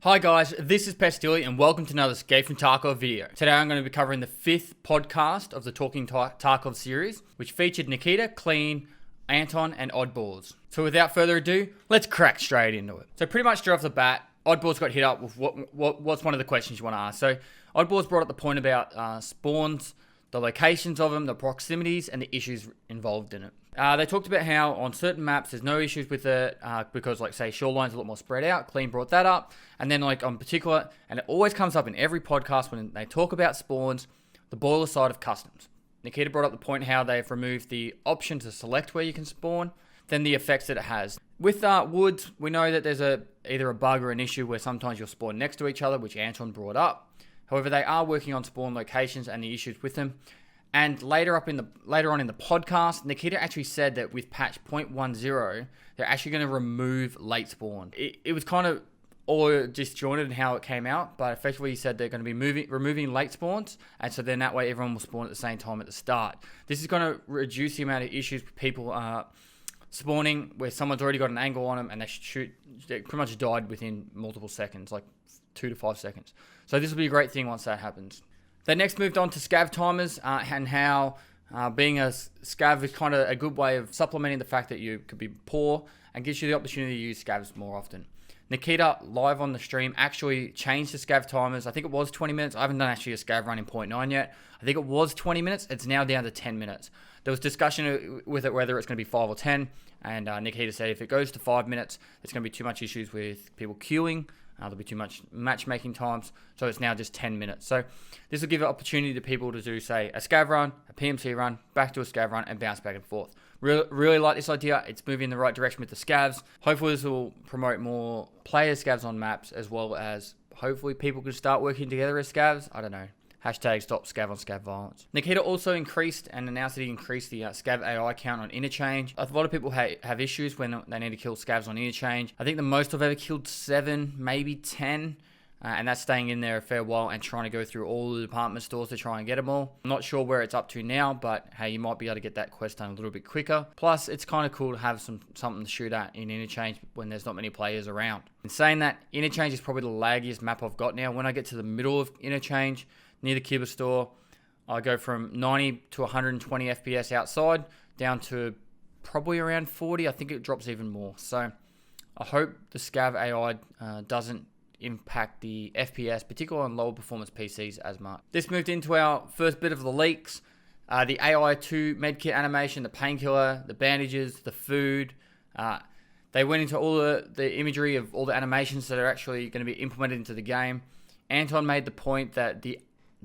Hi guys, this is Pestily and welcome to another Scav from Tarkov video. Today I'm going to be covering the 5th podcast of the Talking Tarkov series, which featured Nikita, Klean, Anton and Oddbawz. So without further ado, let's crack straight into it. So pretty much straight off the bat, Oddbawz got hit up with what's one of the questions you want to ask. So Oddbawz brought up the point about spawns, the locations of them, the proximities and the issues involved in it. They talked about how on certain maps there's no issues with it because, like, say, Shoreline's a lot more spread out. Klean brought that up. And then, like, on particular, and it always comes up in every podcast when they talk about spawns, the boiler side of customs. Nikita brought up the point how they've removed the option to select where you can spawn, then the effects that it has. With woods, we know that there's either a bug or an issue where sometimes you'll spawn next to each other, which Anton brought up. However, they are working on spawn locations and the issues with them. And later on in the podcast, Nikita actually said that with patch 0.10, they're actually going to remove late spawn. It was kind of all disjointed in how it came out, but effectively he said they're going to be removing late spawns, and so then that way everyone will spawn at the same time at the start. This is going to reduce the amount of issues with people spawning where someone's already got an angle on them and they pretty much died within multiple seconds, like 2 to 5 seconds. So this will be a great thing once that happens. They next moved on to Scav Timers and how being a Scav is kind of a good way of supplementing the fact that you could be poor and gives you the opportunity to use Scavs more often. Nikita, live on the stream, actually changed the Scav Timers. I think it was 20 minutes. I haven't done actually a Scav run in 0.9 yet. I think it was 20 minutes. It's now down to 10 minutes. There was discussion with it whether it's going to be 5 or 10. And Nikita said if it goes to 5 minutes, there's going to be too much issues with people queuing. There'll be too much matchmaking times, so it's now just 10 minutes. So this will give an opportunity to people to do, say, a Scav run, a PMC run, back to a Scav run, and bounce back and forth. Really like this idea. It's moving in the right direction with the Scavs. Hopefully this will promote more player Scavs on maps, as well as hopefully people can start working together as Scavs. I don't know. Hashtag stop Scav on Scav violence. Nikita also increased and announced that he increased the Scav AI count on interchange. A lot of people have issues when they need to kill Scavs on interchange. I think the most I've ever killed 7, maybe 10. And that's staying in there a fair while and trying to go through all the department stores to try and get them all. I'm not sure where it's up to now, but hey, you might be able to get that quest done a little bit quicker. Plus, it's kind of cool to have something to shoot at in interchange when there's not many players around. In saying that, interchange is probably the laggiest map I've got now. When I get to the middle of interchange, near the Cuba store, I go from 90 to 120 FPS outside down to probably around 40. I think it drops even more. So I hope the Scav AI doesn't impact the FPS, particularly on lower performance PCs as much. This moved into our first bit of the leaks. The AI2 medkit animation, the painkiller, the bandages, the food. They went into all the imagery of all the animations that are actually going to be implemented into the game. Anton made the point that the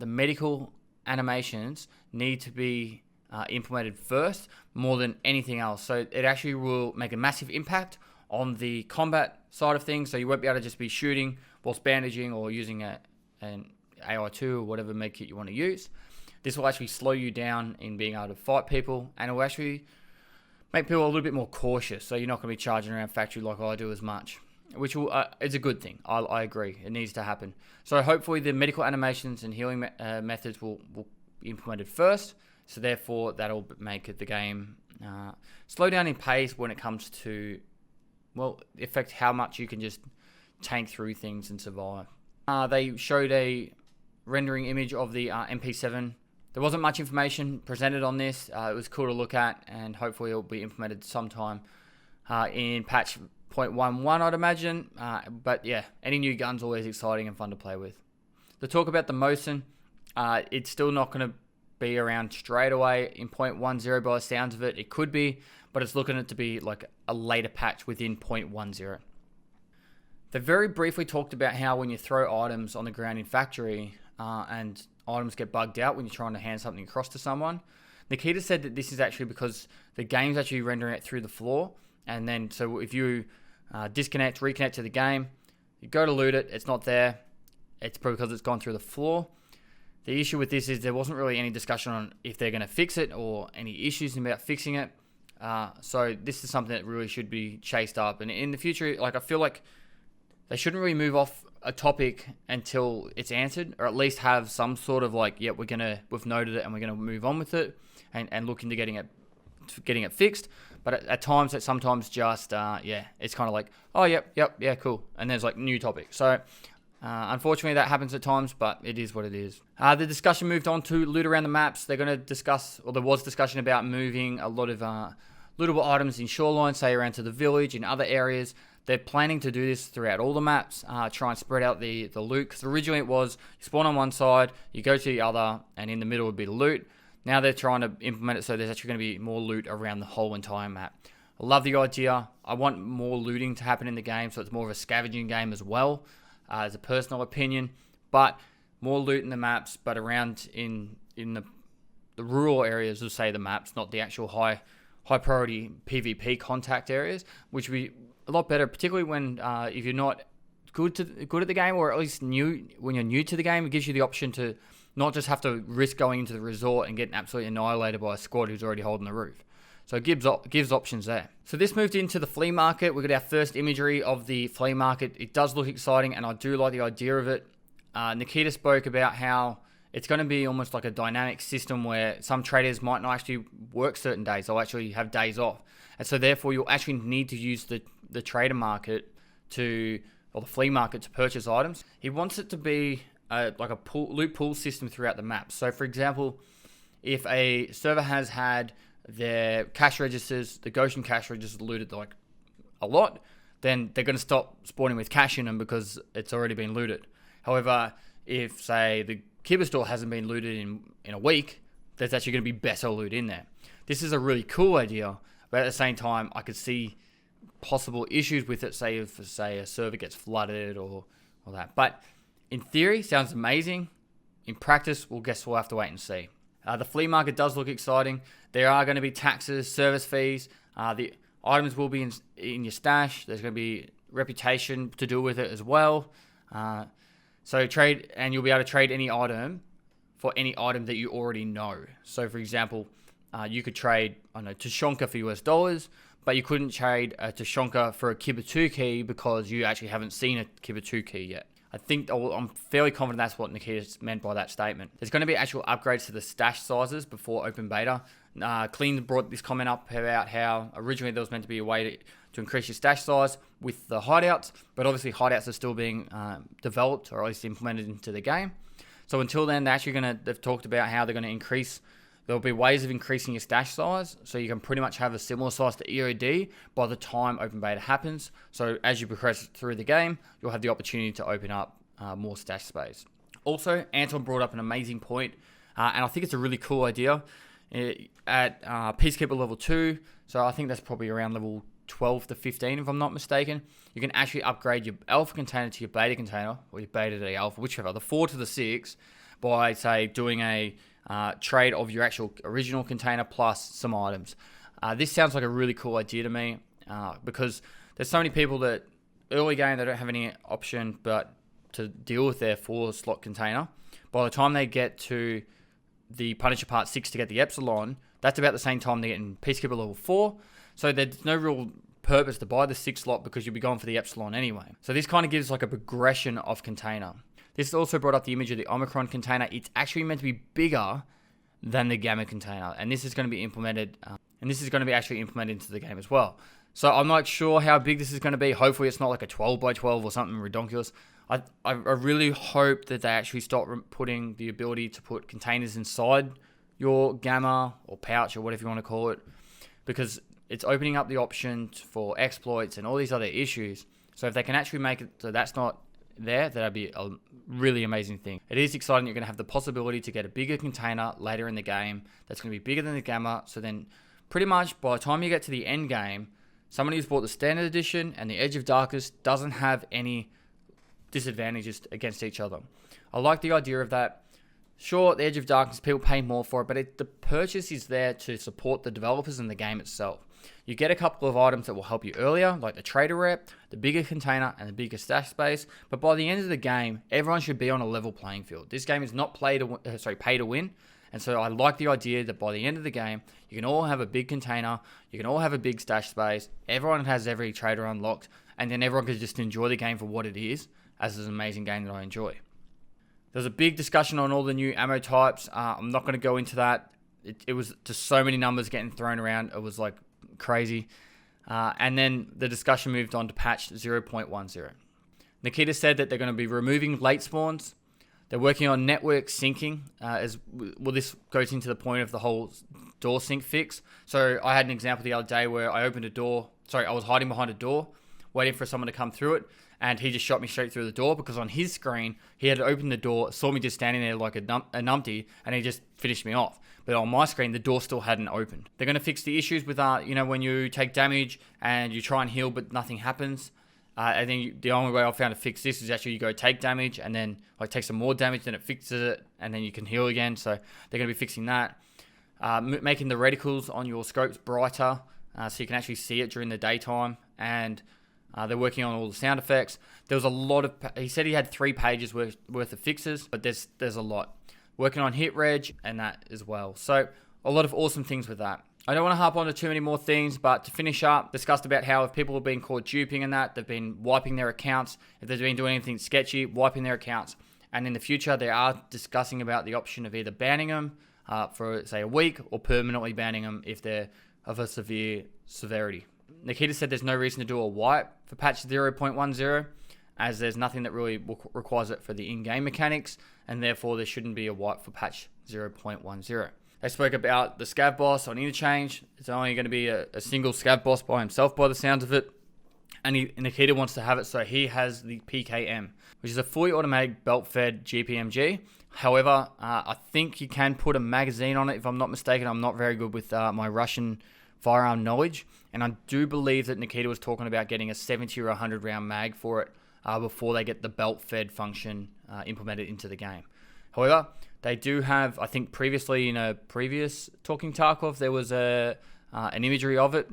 medical animations need to be implemented first more than anything else. So it actually will make a massive impact on the combat side of things. So you won't be able to just be shooting whilst bandaging or using an AI2 or whatever medkit you want to use. This will actually slow you down in being able to fight people, and it will actually make people a little bit more cautious. So you're not going to be charging around factory like I do as much, which will is a good thing. I agree. It needs to happen. So hopefully the medical animations and healing methods will be implemented first. So therefore that'll make the game slow down in pace when it comes to, well, affect how much you can just tank through things and survive. They showed a rendering image of the MP7. There wasn't much information presented on this. It was cool to look at, and hopefully it will be implemented sometime in patch 0.11, I'd imagine. But yeah, any new gun's always exciting and fun to play with. The talk about the Mosin, it's still not going to be around straight away in 0.10 by the sounds of it. It could be, but it's looking to be like a later patch within 0.10. They very briefly talked about how when you throw items on the ground in factory and items get bugged out when you're trying to hand something across to someone. Nikita said that this is actually because the game's actually rendering it through the floor. And then, so if you reconnect to the game, you go to loot it, it's not there. It's probably because it's gone through the floor. The issue with this is there wasn't really any discussion on if they're going to fix it or any issues about fixing it. So this is something that really should be chased up. And in the future, like, I feel like they shouldn't really move off a topic until it's answered, or at least have some sort of like, yeah, we've noted it and we're going to move on with it and look into getting it getting it fixed. But at times, it sometimes just, it's kind of like, oh, yeah, cool. And there's like new topics. So unfortunately, that happens at times, but it is what it is. The discussion moved on to loot around the maps. They're going to discuss, or there was discussion about moving a lot of lootable items in shoreline, say around to the village and other areas. They're planning to do this throughout all the maps, try and spread out the loot. Because originally it was, you spawn on one side, you go to the other, and in the middle would be the loot. Now they're trying to implement it so there's actually going to be more loot around the whole entire map. I love the idea. I want more looting to happen in the game, so it's more of a scavenging game as well, as a personal opinion. But more loot in the maps, but around in the rural areas of, say, the maps, not the actual high priority PvP contact areas, which would be a lot better, particularly when if you're not good at the game, or at least when you're new to the game. It gives you the option to not just have to risk going into the resort and getting absolutely annihilated by a squad who's already holding the roof. So it gives options there. So this moved into the flea market. We got our first imagery of the flea market. It does look exciting, and I do like the idea of it. Nikita spoke about how it's going to be almost like a dynamic system where some traders might not actually work certain days. They'll actually have days off. And so therefore, you'll actually need to use the trader market or the flea market to purchase items. He wants it to be like a loot pool system throughout the map. So for example, if a server has had their cash registers, the Goshen cash registers looted like a lot, then they're going to stop spawning with cash in them because it's already been looted. However, if say the Kibba store hasn't been looted in a week, there's actually going to be better loot in there. This is a really cool idea, but at the same time, I could see possible issues with it, say if a server gets flooded or that. But in theory, sounds amazing. In practice, we'll have to wait and see. The flea market does look exciting. There are going to be taxes, service fees. The items will be in your stash. There's going to be reputation to do with it as well. So trade, and you'll be able to trade any item for any item that you already know. So for example, you could trade, Tushonka for US dollars, but you couldn't trade a Tushonka for a Kibba 2 key because you actually haven't seen a Kibba 2 key yet. I'm fairly confident that's what Nikita meant by that statement. There's going to be actual upgrades to the stash sizes before open beta. Klean brought this comment up about how originally there was meant to be a way to increase your stash size with the hideouts, but obviously hideouts are still being developed or at least implemented into the game. So until then, they've talked about how they're going to increase. There'll be ways of increasing your stash size, so you can pretty much have a similar size to EOD by the time open beta happens. So as you progress through the game, you'll have the opportunity to open up more stash space. Also, Anton brought up an amazing point, and I think it's a really cool idea. At Peacekeeper level 2, so I think that's probably around level 12 to 15 if I'm not mistaken, you can actually upgrade your alpha container to your beta container, or your beta to the alpha, whichever, the 4 to the 6, by, say, doing a trade of your actual original container plus some items. This sounds like a really cool idea to me, because there's so many people that early game they don't have any option but to deal with their 4-slot container. By the time they get to the Punisher Part 6 to get the Epsilon, that's about the same time they get in Peacekeeper level 4. So there's no real purpose to buy the 6-slot because you'll be going for the Epsilon anyway. So this kind of gives like a progression of container. This also brought up the image of the Omicron container. It's actually meant to be bigger than the Gamma container, and this is going to be implemented, actually implemented into the game as well. So I'm not sure how big this is going to be. Hopefully it's not like a 12 by 12 or something ridiculous. I really hope that they actually stop putting the ability to put containers inside your Gamma or pouch or whatever you want to call it, because it's opening up the option for exploits and all these other issues. So if they can actually make it so that's not there, that'd be a really amazing thing. It is exciting. You're going to have the possibility to get a bigger container later in the game that's going to be bigger than the Gamma. So then pretty much by the time you get to the end game, somebody who's bought the Standard Edition and the Edge of Darkness doesn't have any disadvantages against each other. I like the idea of that. Sure, the Edge of Darkness, people pay more for it, but the purchase is there to support the developers and the game itself. You get a couple of items that will help you earlier, like the Trader Rep, the bigger container, and the bigger stash space, but by the end of the game, everyone should be on a level playing field. This game is not pay to win, and so I like the idea that by the end of the game, you can all have a big container, you can all have a big stash space, everyone has every trader unlocked, and then everyone can just enjoy the game for what it is, as it's an amazing game that I enjoy. There's a big discussion on all the new ammo types. I'm not going to go into that. it was just so many numbers getting thrown around. It was like crazy. And then the discussion moved on to patch 0.10. Nikita said that they're going to be removing late spawns. They're working on network syncing. This goes into the point of the whole door sync fix. So I had an example the other day where I opened a door. Sorry, I was hiding behind a door, waiting for someone to come through it. And he just shot me straight through the door because on his screen, he had opened the door, saw me just standing there like a numpty, and he just finished me off. But on my screen, the door still hadn't opened. They're going to fix the issues with, when you take damage and you try and heal, but nothing happens. I think the only way I found to fix this is actually you go take damage and then like take some more damage, then it fixes it, and then you can heal again. So they're going to be fixing that. Making the reticles on your scopes brighter so you can actually see it during the daytime. And they're working on all the sound effects. There was a lot of... He said he had 3 pages worth of fixes, but there's a lot. Working on hit reg and that as well. So a lot of awesome things with that. I don't want to harp on to too many more things, but to finish up, discussed about how if people have been caught duping and that, they've been wiping their accounts. If they've been doing anything sketchy, wiping their accounts. And in the future, they are discussing about the option of either banning them for, say, a week or permanently banning them if they're of a severe severity. Nikita said there's no reason to do a wipe for patch 0.10 as there's nothing that really requires it for the in-game mechanics, and therefore there shouldn't be a wipe for patch 0.10. They spoke about the Scav boss on Interchange. It's only going to be a single Scav boss by himself by the sounds of it, and Nikita wants to have it so he has the PKM, which is a fully automatic belt-fed GPMG. However, I think you can put a magazine on it if I'm not mistaken. I'm not very good with my Russian firearm knowledge, and I do believe that Nikita was talking about getting a 70 or 100 round mag for it before they get the belt fed function implemented into the game. However, they do have, I think previously in a previous Talking Tarkov, there was an imagery of it.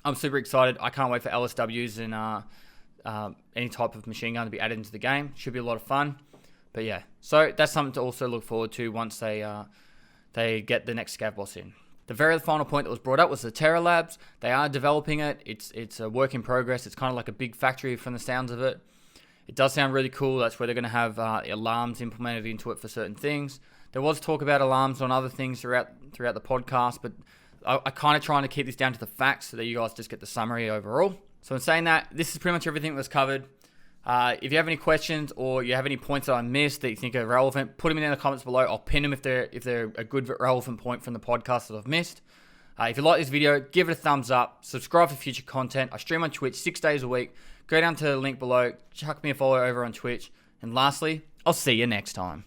I'm super excited. I can't wait for LSWs and any type of machine gun to be added into the game. Should be a lot of fun. But yeah, so that's something to also look forward to once they get the next Scav boss in. The very final point that was brought up was the Terralabs. They are developing it. It's a work in progress. It's kind of like a big factory from the sounds of it. It does sound really cool. That's where they're going to have alarms implemented into it for certain things. There was talk about alarms on other things throughout the podcast, but I kind of trying to keep this down to the facts so that you guys just get the summary overall. So in saying that, this is pretty much everything that was covered. If you have any questions or you have any points that I missed that you think are relevant, put them in the comments below. I'll pin them if they're a good relevant point from the podcast that I've missed. If you like this video, give it a thumbs up. Subscribe for future content. I stream on Twitch 6 days a week. Go down to the link below. Chuck me a follow over on Twitch. And lastly, I'll see you next time.